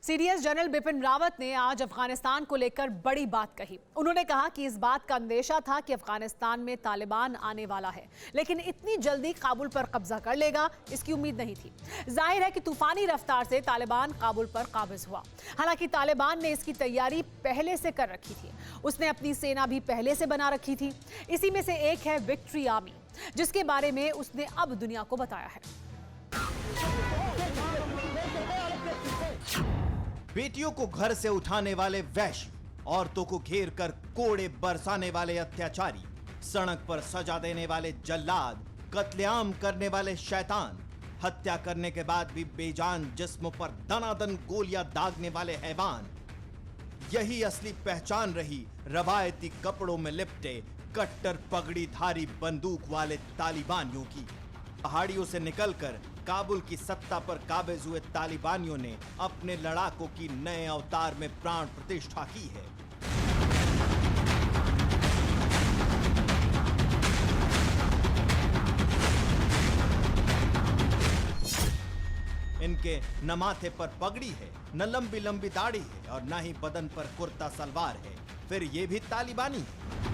CDS general Bipin Rawat ने आज अफगानिस्तान को लेकर बड़ी बात कही। उन्होंने कहा कि इस बात का अंदेशा था कि अफगानिस्तान में तालिबान आने वाला है, लेकिन इतनी जल्दी काबुल पर कब्जा कर लेगा, इसकी उम्मीद नहीं थी। जाहिर है कि तूफानी रफ्तार से तालिबान काबुल पर काबिज हुआ। हालांकि तालिबान ने इसकी तैयारी पहले से कर रखी थी। उसने अपनी सेना भी पहले से बना रखी थी। इसी में से एक है विक्ट्री आर्मी, जिसके बारे में उसने अब दुनिया को बताया है। बेटियों को घर से उठाने वाले वैश्य, औरतों को घेर कर कोड़े बरसाने वाले अत्याचारी, सड़क पर सजा देने वाले जल्लाद, कत्लेआम करने वाले शैतान, हत्या करने के बाद भी बेजान जिस्मों पर दनादन गोलियां दागने वाले हैवान, यही असली पहचान रही रवायती कपड़ों में लिपटे कट्टर पगड़ीधारी बंदूक वाले तालिबानियों की। पहाड़ियों से निकलकर काबुल की सत्ता पर काबिज हुए तालिबानियों ने अपने लड़ाकों की नए अवतार में प्राण प्रतिष्ठा की है। इनके न माथे पर पगड़ी है, न लंबी लंबी दाढ़ी है और न ही बदन पर कुर्ता सलवार है, फिर ये भी तालिबानी है।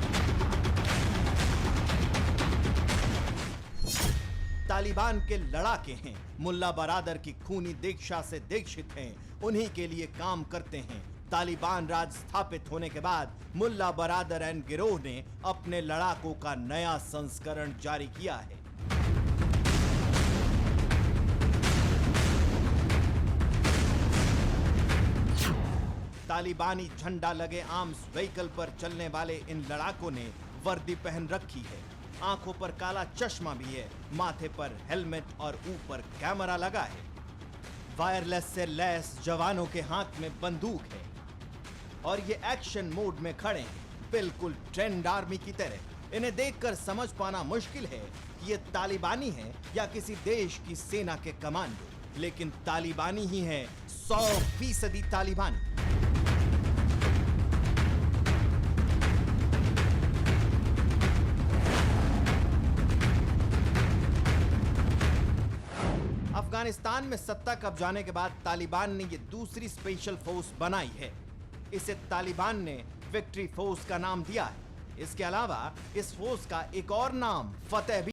तालिबान के लड़ाके हैं, मुल्ला बरादर की खूनी दीक्षा से दीक्षित हैं, उन्हीं के लिए काम करते हैं। तालिबान राज स्थापित होने के बाद मुल्ला बरादर एंड गिरोह ने अपने लड़ाकों का नया संस्करण जारी किया है। तालिबानी झंडा लगे आर्म्स व्हीकल पर चलने वाले इन लड़ाकों ने वर्दी पहन रखी है, आंखों पर काला चश्मा भी है, माथे पर हेलमेट और ऊपर कैमरा लगा है। वायरलेस से लैस जवानों के हाथ में बंदूक है और ये एक्शन मोड में खड़े हैं, बिल्कुल ट्रेंड आर्मी की तरह। इन्हें देखकर समझ पाना मुश्किल है कि ये तालिबानी है या किसी देश की सेना के कमांडो, लेकिन तालिबानी ही है, 100% तालिबानी। अफगानिस्तान में सत्ता कब्जाने के बाद तालिबान ने ये दूसरी स्पेशल फोर्स बनाई है। इसे तालिबान ने विक्ट्री फोर्स का नाम दिया है। इसके अलावा इस फोर्स का एक और नाम फतेह भी।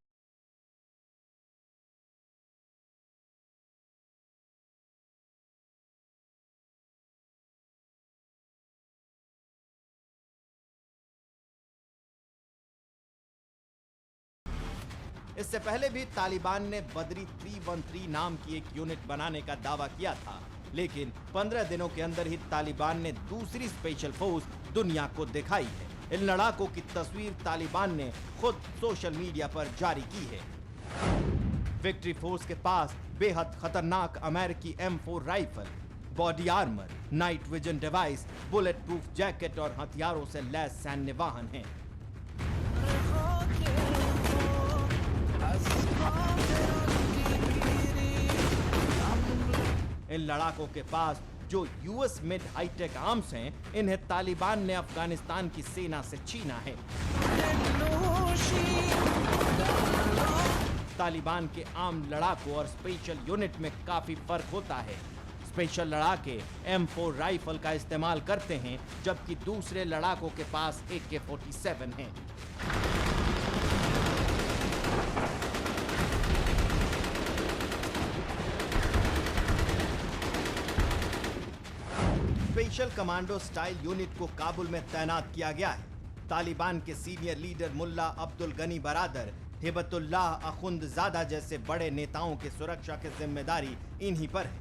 इससे पहले भी तालिबान ने बदरी 313 नाम की एक यूनिट बनाने का दावा किया था, लेकिन 15 दिनों के अंदर ही तालिबान ने दूसरी स्पेशल फोर्स दुनिया को दिखाई है। इन लड़ाकों की तस्वीर तालिबान ने खुद सोशल मीडिया पर जारी की है। विक्ट्री फोर्स के पास बेहद खतरनाक अमेरिकी M4 rifle, body armour, night vision device, bullet proof jacket और हथियारों से लैस सैन्य वाहन हैं। इन लड़ाकों के पास जो यूएस मेड हाईटेक आर्म्स हैं, इन्हें तालिबान ने अफगानिस्तान की सेना से छीना है। तालिबान के आर्म लड़ाकों और स्पेशल यूनिट में काफी फर्क होता है। स्पेशल लड़ाके M4 राइफल का इस्तेमाल करते हैं, जबकि दूसरे लड़ाकों के पास AK-47 है। स्पेशल कमांडो स्टाइल यूनिट को काबुल में तैनात किया गया है। तालिबान के सीनियर लीडर मुल्ला अब्दुल गनी बरादर, हिबतुल्लाह अखुंदजादा जैसे बड़े नेताओं की सुरक्षा की जिम्मेदारी इन्हीं पर है।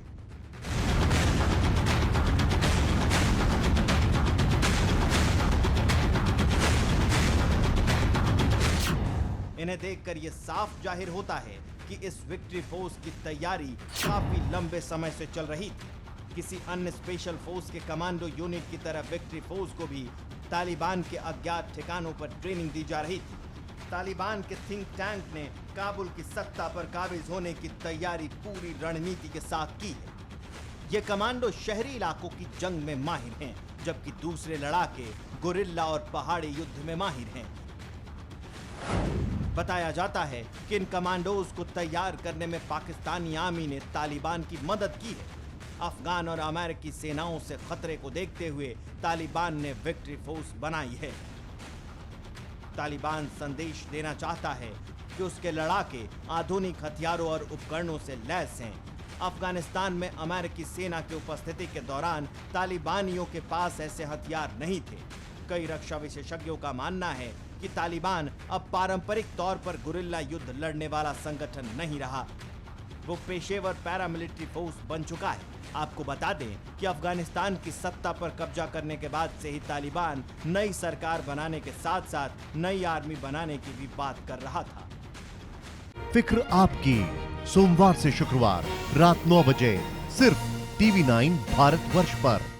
इन्हें देखकर यह साफ जाहिर होता है कि इस विक्ट्री फोर्स की तैयारी काफी लंबे समय से चल रही थी। किसी अन्य स्पेशल फोर्स के कमांडो यूनिट की तरह विक्ट्री फोर्स को भी तालिबान के अज्ञात ठिकानों पर ट्रेनिंग दी जा रही थी। तालिबान के थिंक टैंक ने काबुल की सत्ता पर काबिज होने की तैयारी पूरी रणनीति के साथ की है। ये कमांडो शहरी इलाकों की जंग में माहिर हैं, जबकि दूसरे लड़ाके गुरिल्ला और पहाड़ी युद्ध में माहिर हैं। बताया जाता है कि इन कमांडोज को तैयार करने में पाकिस्तानी आर्मी ने तालिबान की मदद की है। अफगान और अमेरिकी सेनाओं से खतरे को देखते हुए तालिबान ने विक्ट्री फोर्स बनाई है। तालिबान संदेश देना चाहता है कि उसके लड़ाके आधुनिक हथियारों और उपकरणों से लैस हैं। अफगानिस्तान में अमेरिकी सेना की उपस्थिति के दौरान तालिबानियों के पास ऐसे हथियार नहीं थे। कई रक्षा विशेषज्ञों का मानना है कि तालिबान अब पारंपरिक तौर पर गुरिल्ला युद्ध लड़ने वाला संगठन नहीं रहा, वो पेशेवर पैरामिलिट्री फोर्स बन चुका है। आपको बता दें कि अफगानिस्तान की सत्ता पर कब्जा करने के बाद से ही तालिबान नई सरकार बनाने के साथ साथ नई आर्मी बनाने की भी बात कर रहा था। फिक्र आपकी, सोमवार से शुक्रवार रात 9 बजे सिर्फ TV9 भारतवर्ष पर।